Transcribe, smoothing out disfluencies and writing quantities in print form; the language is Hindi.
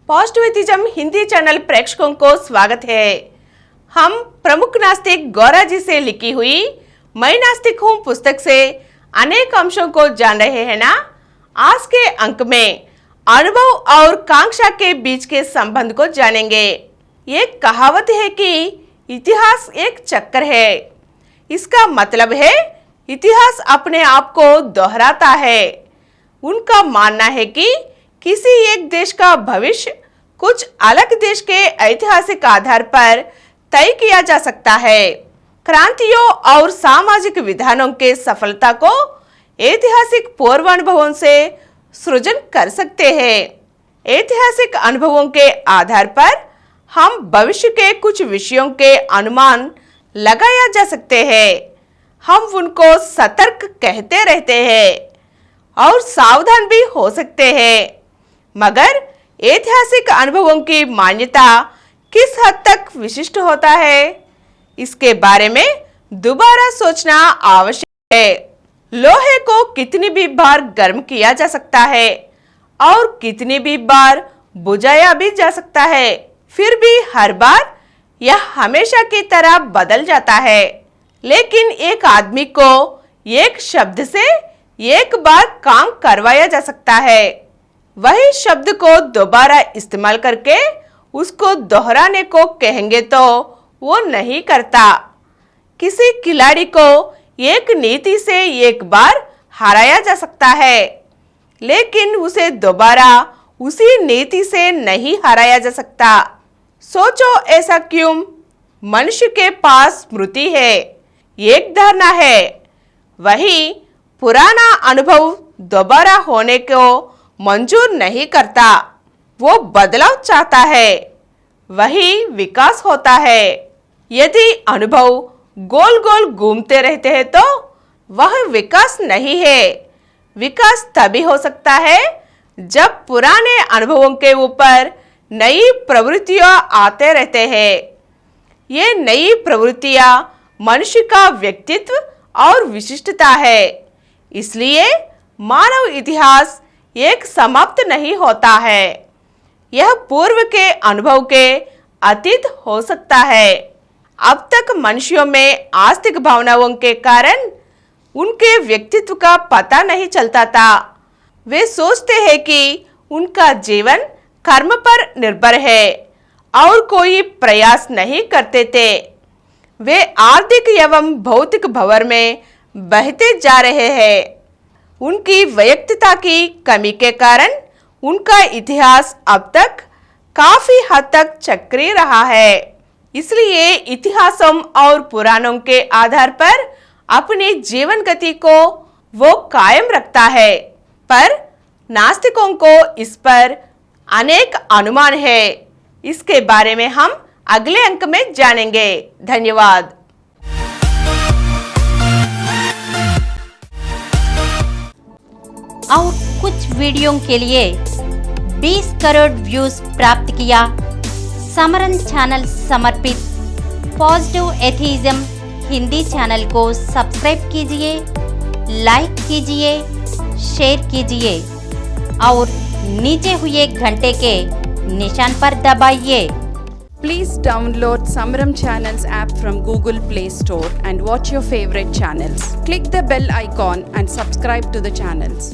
पॉजिटिविज्म हिंदी चैनल प्रेक्षकों को स्वागत है। हम प्रमुख नास्तिक गौरा जी से लिखी हुई मैं नास्तिक हूँ पुस्तक से अनेक अंशों को जान रहे हैं ना। आज के अंक में अनुभव और कांक्षा के बीच के संबंध को जानेंगे। एक कहावत है कि इतिहास एक चक्कर है। इसका मतलब है इतिहास अपने आप को दोहराता है। उनका मानना है कि किसी एक देश का भविष्य कुछ अलग देश के ऐतिहासिक आधार पर तय किया जा सकता है। क्रांतियों और सामाजिक विधानों के सफलता को ऐतिहासिक पूर्वानुभवों से सृजन कर सकते हैं। ऐतिहासिक अनुभवों के आधार पर हम भविष्य के कुछ विषयों के अनुमान लगाया जा सकते हैं। हम उनको सतर्क कहते रहते हैं और सावधान भी हो सकते हैं, मगर ऐतिहासिक अनुभवों की मान्यता किस हद तक विशिष्ट होता है, इसके बारे में दोबारा सोचना आवश्यक है। लोहे को कितनी भी बार गर्म किया जा सकता है और कितनी भी बार बुझाया भी जा सकता है, फिर भी हर बार यह हमेशा की तरह बदल जाता है। लेकिन एक आदमी को एक शब्द से एक बार काम करवाया जा सकता है। वही शब्द को दोबारा इस्तेमाल करके उसको दोहराने को कहेंगे तो वो नहीं करता। किसी खिलाड़ी को एक नीति से एक बार हराया जा सकता है, लेकिन उसे दोबारा उसी नीति से नहीं हराया जा सकता। सोचो ऐसा क्यों? मनुष्य के पास स्मृति है, एक धारणा है। वही पुराना अनुभव दोबारा होने को मंजूर नहीं करता। वो बदलाव चाहता है, वही विकास होता है। यदि अनुभव गोल गोल घूमते रहते हैं तो वह विकास नहीं है। विकास तभी हो सकता है जब पुराने अनुभवों के ऊपर नई प्रवृत्तियां आते रहते हैं। ये नई प्रवृत्तियां मनुष्य का व्यक्तित्व और विशिष्टता है। इसलिए मानव इतिहास एक समाप्त नहीं होता है। यह पूर्व के अनुभव के अतीत हो सकता है। अब तक मनुष्यों में आस्तिक भावनाओं के कारण उनके व्यक्तित्व का पता नहीं चलता था। वे सोचते हैं कि उनका जीवन कर्म पर निर्भर है और कोई प्रयास नहीं करते थे। वे आर्थिक एवं भौतिक भंवर में बहते जा रहे हैं। उनकी वैयक्तिकता की कमी के कारण उनका इतिहास अब तक काफी हद तक चक्रीय रहा है। इसलिए इतिहासों और पुराणों के आधार पर अपनी जीवन गति को वो कायम रखता है, पर नास्तिकों को इस पर अनेक अनुमान है। इसके बारे में हम अगले अंक में जानेंगे। धन्यवाद। और कुछ वीडियो के लिए 20 करोड़ व्यूज प्राप्त किया समरन चैनल समर्पित पॉजिटिव एथिज्म हिंदी चैनल को सब्सक्राइब कीजिए, लाइक कीजिए, शेयर कीजिए और नीचे हुए घंटे के निशान पर दबाइए। Please download Samaram Channels app from Google Play Store and watch your favorite channels. Click the bell icon and subscribe to the channels.